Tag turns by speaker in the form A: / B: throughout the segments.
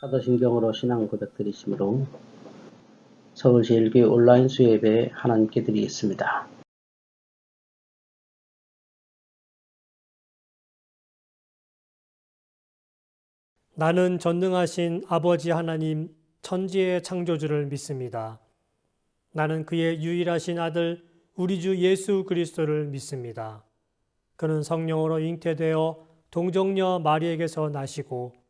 A: 사도신경으로 신앙 고백드리시므로 서울제일교회 온라인 수요예배 하나님께 드리겠습니다.
B: 나는 전능하신 아버지 하나님 천지의 창조주를 믿습니다. 나는 그의 유일하신 아들 우리 주 예수 그리스도를 믿습니다. 그는 성령으로 잉태되어 동정녀 마리에게서 나시고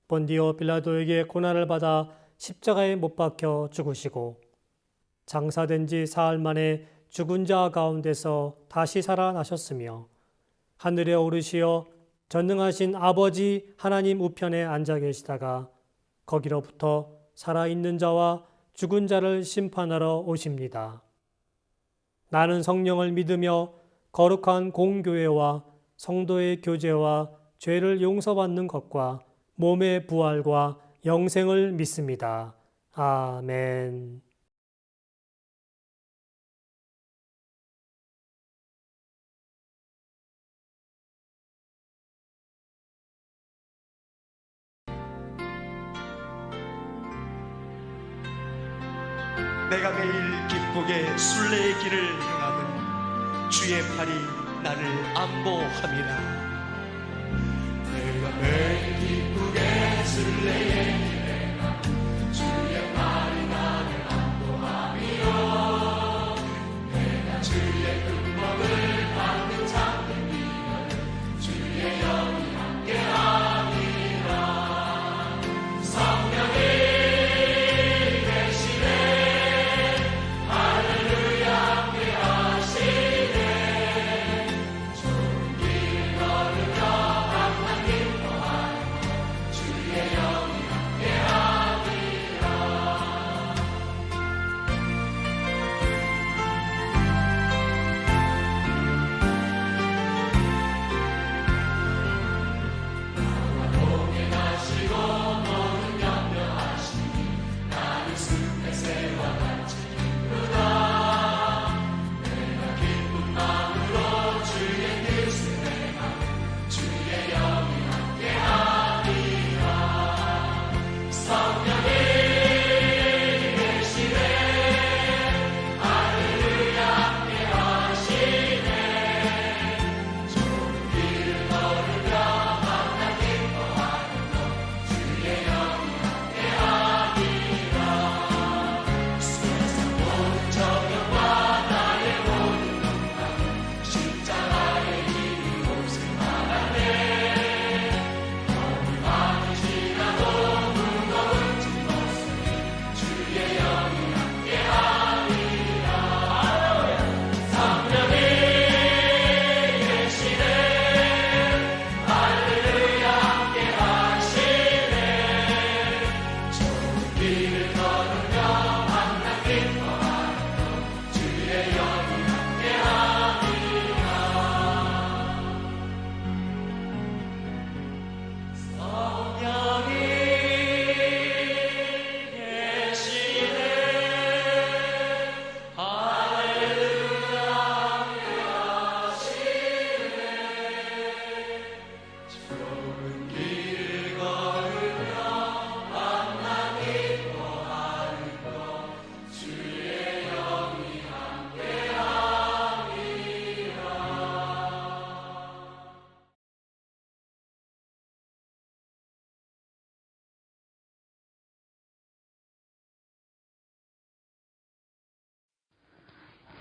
B: 본디오 빌라도에게 고난을 받아 십자가에 못 박혀 죽으시고 장사된 지 사흘 만에 죽은 자 가운데서 다시 살아나셨으며 하늘에 오르시어 전능하신 아버지 하나님 우편에 앉아 계시다가 거기로부터 살아있는 자와 죽은 자를 심판하러 오십니다. 나는 성령을 믿으며 거룩한 공교회와 성도의 교제와 죄를 용서받는 것과 몸의 부활과 영생을 믿습니다. 아멘.
C: 내가 매일 기쁘게 순례의 길을 행함은 주의 팔이 나를 안보함이라. 내가 매일 기쁘게 순례의 길을 행함은 주의 팔이 나를 안보함이요. 내가 주의 금복을 받는 잠든 기별을 주의 영이 함께하리라. 성령이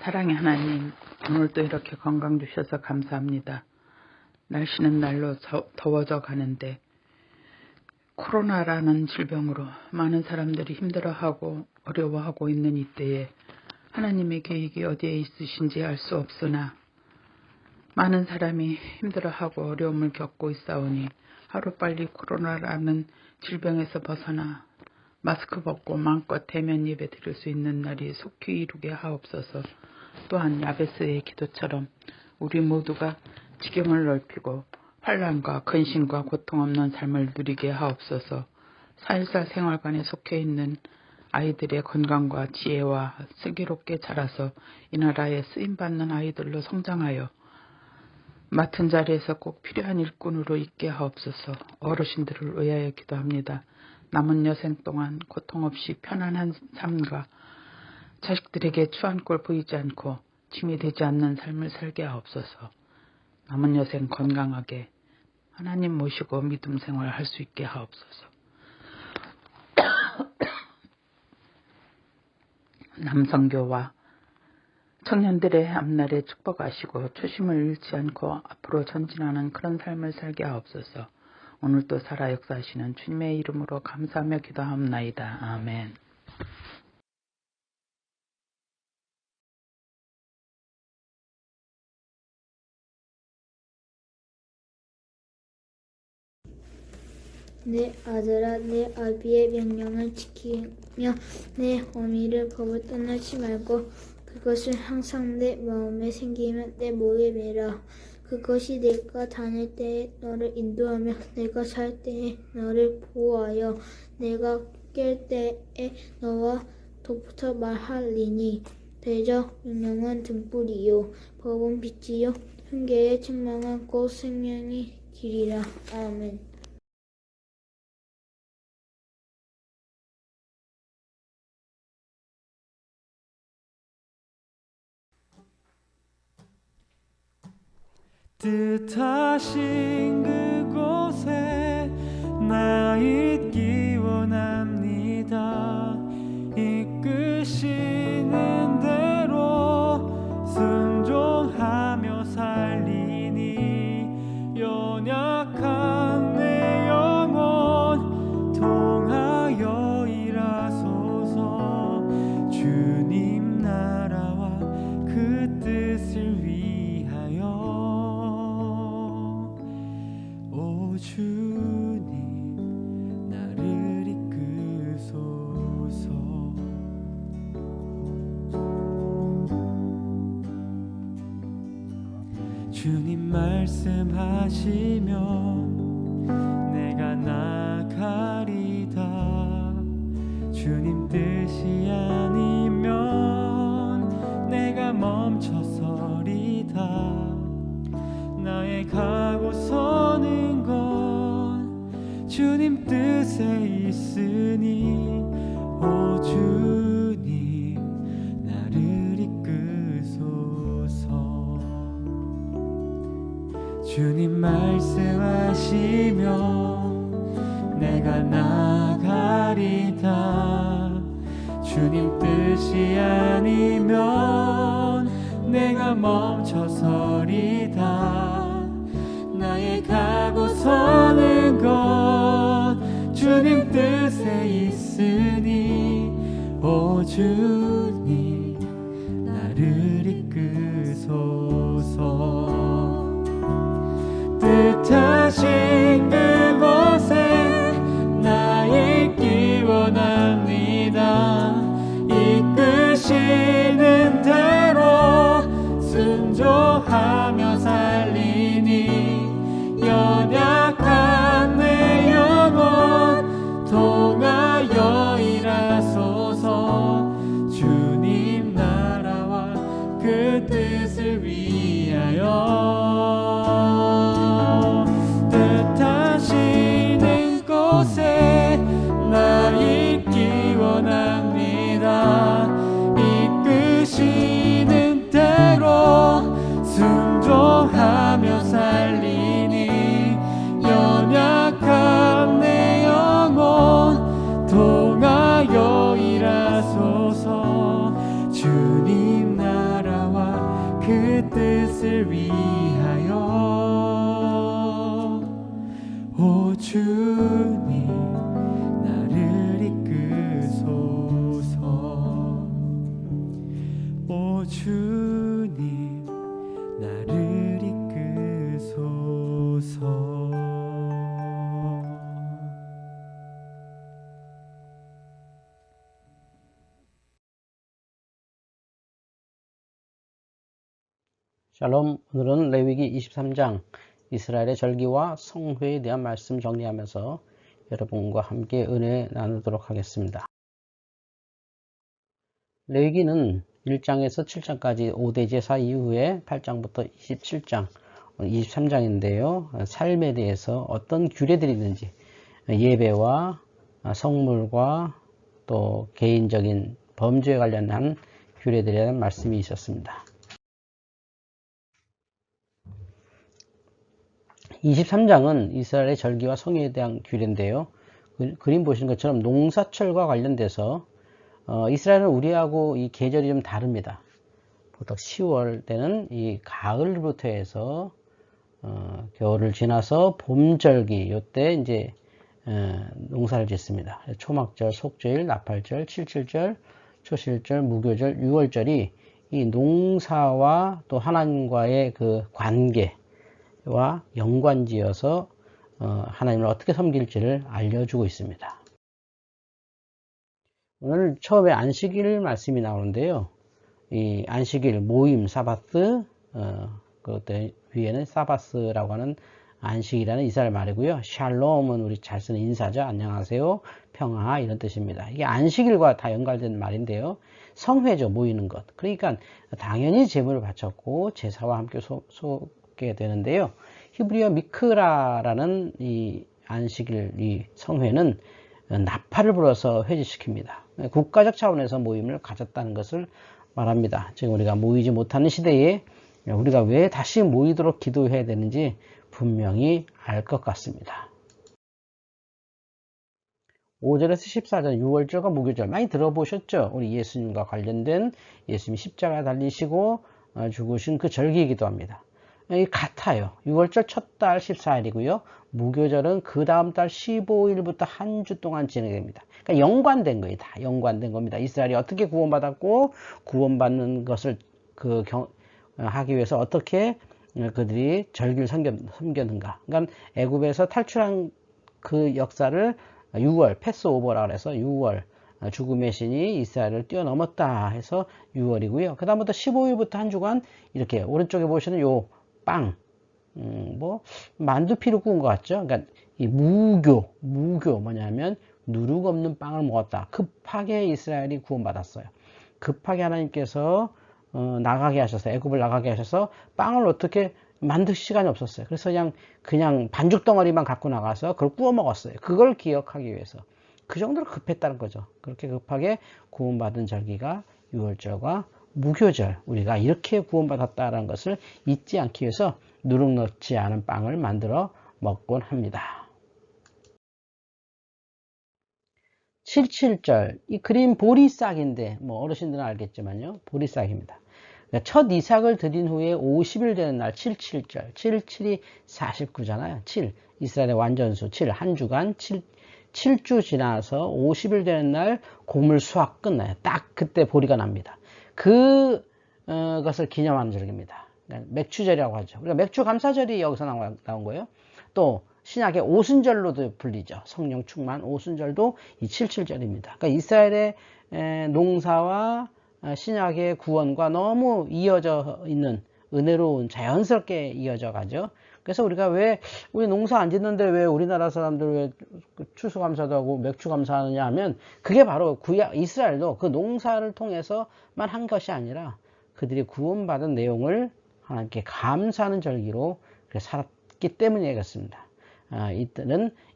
D: 사랑의 하나님, 오늘도 이렇게 건강 주셔서 감사합니다. 날씨는 날로 더워져 가는데 코로나라는 질병으로 많은 사람들이 힘들어하고 어려워하고 있는 이때에 하나님의 계획이 어디에 있으신지 알 수 없으나 많은 사람이 힘들어하고 어려움을 겪고 있사오니 하루빨리 코로나라는 질병에서 벗어나 마스크 벗고 마음껏 대면 예배 드릴 수 있는 날이 속히 이루게 하옵소서. 또한 야베스의 기도처럼 우리 모두가 지경을 넓히고 환난과 근심과 고통 없는 삶을 누리게 하옵소서. 4.14 생활관에 속해 있는 아이들의 건강과 지혜와 슬기롭게 자라서 이 나라에 쓰임받는 아이들로 성장하여 맡은 자리에서 꼭 필요한 일꾼으로 있게 하옵소서. 어르신들을 위하여 기도합니다. 남은 여생 동안 고통 없이 편안한 삶과 자식들에게 추한 꼴 보이지 않고 짐이 되지 않는 삶을 살게 하옵소서. 남은 여생 건강하게 하나님 모시고 믿음 생활할 수 있게 하옵소서. 남성교와 청년들의 앞날에 축복하시고 초심을 잃지 않고 앞으로 전진하는 그런 삶을 살게 하옵소서. 오늘도 살아 역사하시는 주님의 이름으로 감사하며 기도하옵나이다. 아멘.
E: 내 아들아, 내 아비의 명령을 지키며 내 어미를 법을 떠나지 말고 그것을 항상 내 마음에 생기면 내 목에 매라. 그것이 내가 다닐 때에 너를 인도하며 내가 살 때에 너를 보호하여 내가 깰 때에 너와 더불어 말하리니. 대저 명령은 등불이요 법은 빛이요 훈계의 책망은 곧 생명의 길이라. 아멘.
C: 뜻하신 그곳에 나 있기 원합니다. 이끄시는 대로 순종하며 살리니 연약한 내 영혼 통하여 일하소서. 주님 나라와 그 뜻을 위하여 주님 나를 이끄소서. 주님 말씀하시면 내가 나가리다. 주님 뜻이 아니면 내가 멈춰서리다. 나의 가고 서는 건 주님 뜻에 있으니 오 주님 나를 이끄소서. 주님 말씀하시면 내가 나가리다. 주님 뜻이 아니면 내가 멈춰서리다. 나의 가고 서는 건 주님 뜻에 있으니 오 주님 나를 이끄소서. 뜻하신 그곳에 나 있기 원합니다. 이끄시는 대로 순종하며 살리니 연약한 내 영혼 통하여 일하소서. 주님 나라와 그 뜻을 위하여 뜻하시는 곳에 나 있기 원합니다. 이끄시는 대로 순종하며 살리니 연약한 내 영혼 통하여 일하소서. 주님 나라와 그 뜻을 위하여 오 주님 나를 이끄소서. 오 주님 나를 이끄소서.
A: 샬롬. 오늘은 레위기 23장 이스라엘의 절기와 성회에 대한 말씀 정리하면서 여러분과 함께 은혜 나누도록 하겠습니다. 레위기는 1장에서 7장까지 5대 제사 이후에 8장부터 27장, 23장인데요. 삶에 대해서 어떤 규례들이 있는지, 예배와 성물과 또 개인적인 범죄에 관련한 규례들에 대한 말씀이 있었습니다. 23장은 이스라엘의 절기와 성회에 대한 규례인데요. 그림 보시는 것처럼 농사철과 관련돼서 이스라엘은 우리하고 이 계절이 좀 다릅니다. 보통 10월 때는 이 가을부터 해서 겨울을 지나서 봄절기 요때 이제 농사를 짓습니다. 초막절, 속죄일, 나팔절, 칠칠절, 초실절, 무교절, 유월절이 이 농사와 또 하나님과의 그 관계와 연관지어서 하나님을 어떻게 섬길지를 알려주고 있습니다. 오늘 처음에 안식일 말씀이 나오는데요. 이 안식일, 모임, 사바스, 그것들 위에는 사바스라고 하는 안식이라는 이스라엘 말이고요. 샬롬은 우리 잘 쓰는 인사죠. 안녕하세요, 평화 이런 뜻입니다. 이게 안식일과 다 연관된 말인데요. 성회죠, 모이는 것. 그러니까 당연히 제물을 바쳤고 제사와 함께 쏟게 되는데요. 히브리어 미크라라는 이 안식일 이 성회는 나팔을 불어서 회지시킵니다. 국가적 차원에서 모임을 가졌다는 것을 말합니다. 지금 우리가 모이지 못하는 시대에 우리가 왜 다시 모이도록 기도해야 되는지 분명히 알 것 같습니다. 5절에서 14절 유월절과 무교절 많이 들어보셨죠? 우리 예수님과 관련된 예수님이 십자가에 달리시고 죽으신 그 절기이기도 합니다. 같아요. 6월절 첫 달 14일이고요. 무교절은 그 다음 달 15일부터 한 주 동안 진행됩니다. 그러니까 연관된 거예요. 다 연관된 겁니다. 이스라엘이 어떻게 구원받았고 구원받는 것을 하기 위해서 어떻게 그들이 절기를 섬겼는가. 그러니까 애굽에서 탈출한 그 역사를 6월 패스오버라고 해서 6월 죽음의 신이 이스라엘을 뛰어넘었다 해서 6월이고요. 그 다음부터 15일부터 한 주간 이렇게 오른쪽에 보시는 요 빵, 만두피를 구운 것 같죠? 그러니까 이 무교 뭐냐면 누룩 없는 빵을 먹었다. 급하게 이스라엘이 구원받았어요. 급하게 하나님께서 나가게 하셔서 애굽을 나가게 하셔서 빵을 어떻게 만들 시간이 없었어요. 그래서 그냥 반죽 덩어리만 갖고 나가서 그걸 구워 먹었어요. 그걸 기억하기 위해서. 그 정도로 급했다는 거죠. 그렇게 급하게 구원받은 절기가 유월절과 무교절, 우리가 이렇게 구원받았다는 것을 잊지 않기 위해서 누룩 넣지 않은 빵을 만들어 먹곤 합니다. 77절, 이 그림 보리싹인데 어르신들은 알겠지만요. 보리싹입니다. 첫 이삭을 드린 후에 50일 되는 날 77절, 77이 49잖아요. 7, 이스라엘의 완전수 7, 한 주간 7주 지나서 50일 되는 날 곡물 수확 끝나요. 딱 그때 보리가 납니다. 그것을 기념하는 절기입니다. 맥추절이라고 하죠. 우리가 맥추 감사절이 여기서 나온 거예요. 또 신약의 오순절로도 불리죠. 성령 충만 오순절도 이 77절입니다. 그러니까 이스라엘의 농사와 신약의 구원과 너무 이어져 있는 은혜로운 자연스럽게 이어져 가죠. 그래서 우리가 왜 우리 농사 안 짓는데 왜 우리나라 사람들 왜 추수감사도 하고 맥추감사하느냐 하면 그게 바로 이스라엘도 그 농사를 통해서만 한 것이 아니라 그들이 구원받은 내용을 하나님께 감사하는 절기로 살았기 때문이겠습니다.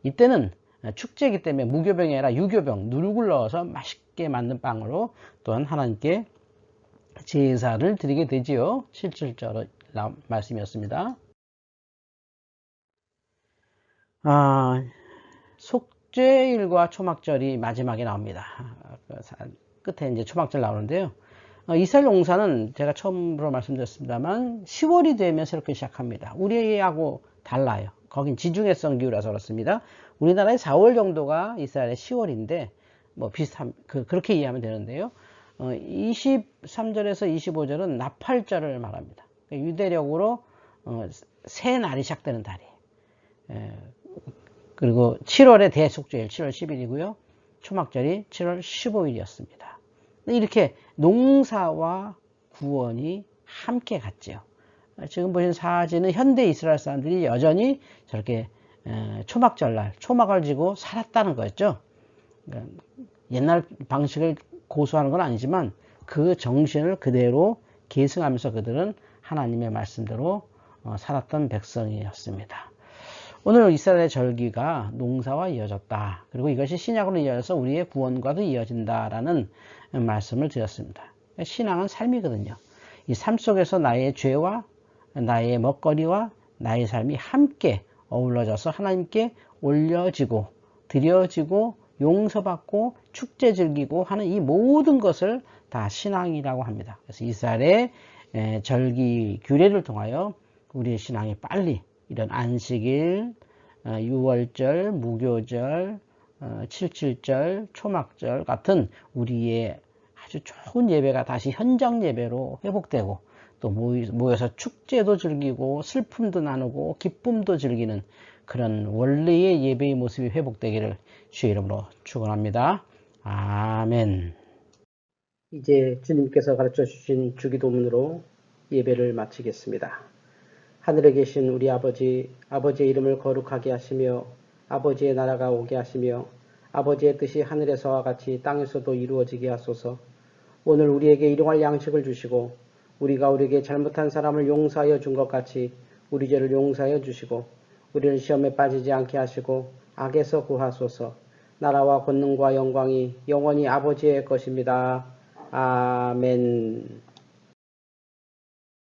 A: 이때는 축제이기 때문에 무교병이 아니라 유교병, 누룩을 넣어서 맛있게 만든 빵으로 또한 하나님께 제사를 드리게 되지요. 77절 말씀이었습니다. 속죄일과 초막절이 마지막에 나옵니다. 끝에 이제 초막절 나오는데요. 이스라엘 농사는 제가 처음으로 말씀드렸습니다만 10월이 되면 새롭게 시작합니다. 우리하고 달라요. 거긴 지중해성 기후라서 그렇습니다. 우리나라의 4월 정도가 이스라엘의 10월인데 비슷한 그렇게 이해하면 되는데요. 23절에서 25절은 나팔절을 말합니다. 유대력으로 새 날이 시작되는 달이에요. 그리고 7월의 대속죄일 7월 10일이고요. 초막절이 7월 15일이었습니다. 이렇게 농사와 구원이 함께 갔죠. 지금 보신 사진은 현대 이스라엘 사람들이 여전히 저렇게 초막절날 초막을 지고 살았다는 거였죠. 그러니까 옛날 방식을 고수하는 건 아니지만 그 정신을 그대로 계승하면서 그들은 하나님의 말씀대로 살았던 백성이었습니다. 오늘 이스라엘의 절기가 농사와 이어졌다. 그리고 이것이 신약으로 이어져서 우리의 구원과도 이어진다라는 말씀을 드렸습니다. 신앙은 삶이거든요. 이 삶 속에서 나의 죄와 나의 먹거리와 나의 삶이 함께 어우러져서 하나님께 올려지고 드려지고 용서받고 축제 즐기고 하는 이 모든 것을 다 신앙이라고 합니다. 그래서 이스라엘의 절기 규례를 통하여 우리의 신앙이 빨리 이런 안식일, 유월절, 무교절, 칠칠절, 초막절 같은 우리의 아주 좋은 예배가 다시 현장 예배로 회복되고 또 모여서 축제도 즐기고 슬픔도 나누고 기쁨도 즐기는 그런 원래의 예배의 모습이 회복되기를 주의 이름으로 축원합니다. 아멘.
F: 이제 주님께서 가르쳐 주신 주기도문으로 예배를 마치겠습니다. 하늘에 계신 우리 아버지, 아버지의 이름을 거룩하게 하시며 아버지의 나라가 오게 하시며 아버지의 뜻이 하늘에서와 같이 땅에서도 이루어지게 하소서. 오늘 우리에게 일용할 양식을 주시고 우리가 우리에게 잘못한 사람을 용서하여 준 것 같이 우리 죄를 용서하여 주시고 우리를 시험에 빠지지 않게 하시고 악에서 구하소서. 나라와 권능과 영광이 영원히 아버지의 것입니다. 아멘.